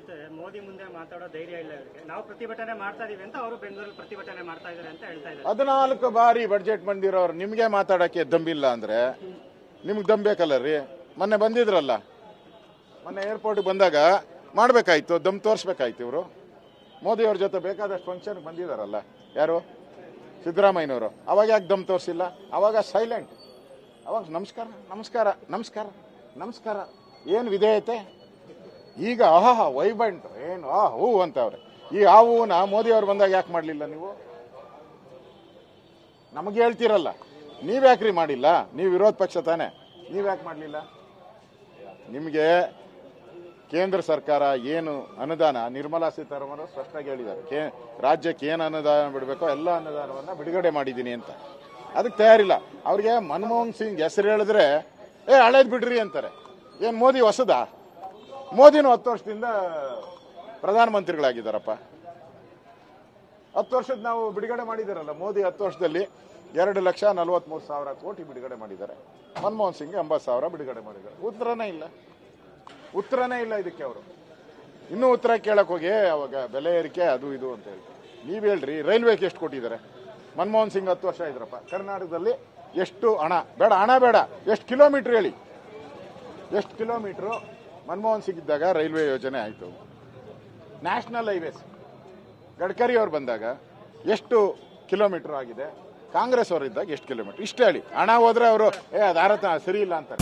ಹೇಳ್ತಾರೆ ಮೋದಿ ಮುಂದೆ ಮಾತಾಡೋ ಧೈರ್ಯ ಇಲ್ಲ ಇವರಿಗೆ. ನಾವು ಪ್ರತಿಭಟನೆ ಮಾಡ್ತಾ ಇದೀವಿ ಅಂತ ಅವರು ಬೆಂಗಳೂರಲ್ಲಿ ಪ್ರತಿಭಟನೆ ಮಾಡ್ತಾ ಇದ್ದಾರೆ ಅಂತ ಹೇಳ್ತಾ ಇದ್ದಾರೆ. 14 ಬಾರಿ ಬಡ್ಜೆಟ್ ಬಂದಿರೋರು ನಿಮ್ಗೆ ಮಾತಾಡಕ್ಕೆ ದಮ್ಮಿಲ್ಲ ಅಂದ್ರೆ ನಿಮ್ಗೆ ದಮ್ ಬೇಕಲ್ಲ ರೀ. ಮೊನ್ನೆ ಬಂದಿದ್ರಲ್ಲ, ಮೊನ್ನೆ ಏರ್ಪೋರ್ಟ್ಗೆ ಬಂದಾಗ ಮಾಡ್ಬೇಕಾಯ್ತು, ದಮ್ ತೋರಿಸ್ಬೇಕಾಯ್ತು. ಇವರು ಮೋದಿ ಅವ್ರ ಜೊತೆ ಬೇಕಾದಷ್ಟು ಫಂಕ್ಷನ್ ಬಂದಿದಾರಲ್ಲ, ಯಾರು ಸಿದ್ದರಾಮಯ್ಯನವರು. ಅವಾಗ ಯಾಕೆ ದಮ್ ತೋರಿಸಿಲ್ಲ? ಅವಾಗ ಸೈಲೆಂಟ್. ಅವಾಗ ನಮಸ್ಕಾರ ನಮಸ್ಕಾರ ನಮಸ್ಕಾರ ನಮಸ್ಕಾರ, ಏನು ವಿಧೇಯತೆ. ಈಗ ಆಹಾ ವೈಬಂಟ್ ಏನು ಹೂ ಅಂತವ್ರೆ. ಈ ಆ ಹೂವನ್ನ ಮೋದಿ ಅವ್ರು ಬಂದಾಗ ಯಾಕೆ ಮಾಡಲಿಲ್ಲ ನೀವು? ನಮಗೆ ಹೇಳ್ತೀರಲ್ಲ, ನೀವ್ಯಾಕ್ರಿ ಮಾಡಿಲ್ಲ? ನೀವು ವಿರೋಧ ಪಕ್ಷ ತಾನೆ, ನೀವ್ಯಾಕೆ ಮಾಡಲಿಲ್ಲ? ನಿಮಗೆ ಕೇಂದ್ರ ಸರ್ಕಾರ ಏನು ಅನುದಾನ, ನಿರ್ಮಲಾ ಸೀತಾರಾಮನ್ ಸ್ಪಷ್ಟವಾಗಿ ಹೇಳಿದ್ದಾರೆ, ರಾಜ್ಯಕ್ಕೆ ಏನು ಅನುದಾನ ಬಿಡಬೇಕೋ ಎಲ್ಲ ಅನುದಾನವನ್ನು ಬಿಡುಗಡೆ ಮಾಡಿದ್ದೀನಿ ಅಂತ. ಅದಕ್ಕೆ ತಯಾರಿಲ್ಲ. ಅವ್ರಿಗೆ ಮನಮೋಹನ್ ಸಿಂಗ್ ಹೆಸರು ಹೇಳಿದ್ರೆ ಹಳೇದು ಬಿಡ್ರಿ ಅಂತಾರೆ. ಏನು ಮೋದಿ ಹೊಸದಾ? ಮೋದಿನೂ 10 ವರ್ಷದಿಂದ ಪ್ರಧಾನಮಂತ್ರಿಗಳಾಗಿದ್ದಾರಪ್ಪ. 10 ವರ್ಷದ ನಾವು ಬಿಡುಗಡೆ ಮಾಡಿದಾರಲ್ಲ. ಮೋದಿ 10 ವರ್ಷದಲ್ಲಿ 2,43,000 ಕೋಟಿ ಬಿಡುಗಡೆ ಮಾಡಿದ್ದಾರೆ. ಮನಮೋಹನ್ ಸಿಂಗ್ 80,000 ಬಿಡುಗಡೆ ಮಾಡಿದ್ದಾರೆ. ಉತ್ತರನೇ ಇಲ್ಲ ಇದಕ್ಕೆ. ಅವರು ಇನ್ನೂ ಉತ್ತರ ಕೇಳಕ್ ಹೋಗಿ ಅವಾಗ ಬೆಲೆ ಏರಿಕೆ ಅದು ಇದು ಅಂತ ಹೇಳಿ. ನೀವ್ ಹೇಳ್ರಿ, ರೈಲ್ವೆಗೆ ಎಷ್ಟು ಕೊಟ್ಟಿದ್ದಾರೆ? ಮನಮೋಹನ್ ಸಿಂಗ್ 10 ವರ್ಷ ಇದ್ರಪ್ಪ. ಕರ್ನಾಟಕದಲ್ಲಿ ಎಷ್ಟು ಹಣ ಬೇಡ, ಹಣ ಬೇಡ, ಎಷ್ಟು ಕಿಲೋಮೀಟರ್ ಹೇಳಿ, ಎಷ್ಟು ಕಿಲೋಮೀಟರ್ ಮನಮೋಹನ್ ಸಿಂಗ್ ಇದ್ದಾಗ ರೈಲ್ವೆ ಯೋಜನೆ ಆಯಿತು. ನ್ಯಾಷನಲ್ ಹೈವೇಸ್ ಗಡ್ಕರಿ ಅವ್ರು ಬಂದಾಗ ಎಷ್ಟು ಕಿಲೋಮೀಟರ್ ಆಗಿದೆ? ಕಾಂಗ್ರೆಸ್ ಅವರಿದ್ದಾಗ ಎಷ್ಟು ಕಿಲೋಮೀಟರ್? ಇಷ್ಟ ಹೇಳಿ. ಹಣ ಹೋದ್ರೆ ಅವರು ಅದಾರತ ಸರಿ ಇಲ್ಲ ಅಂತಾರೆ.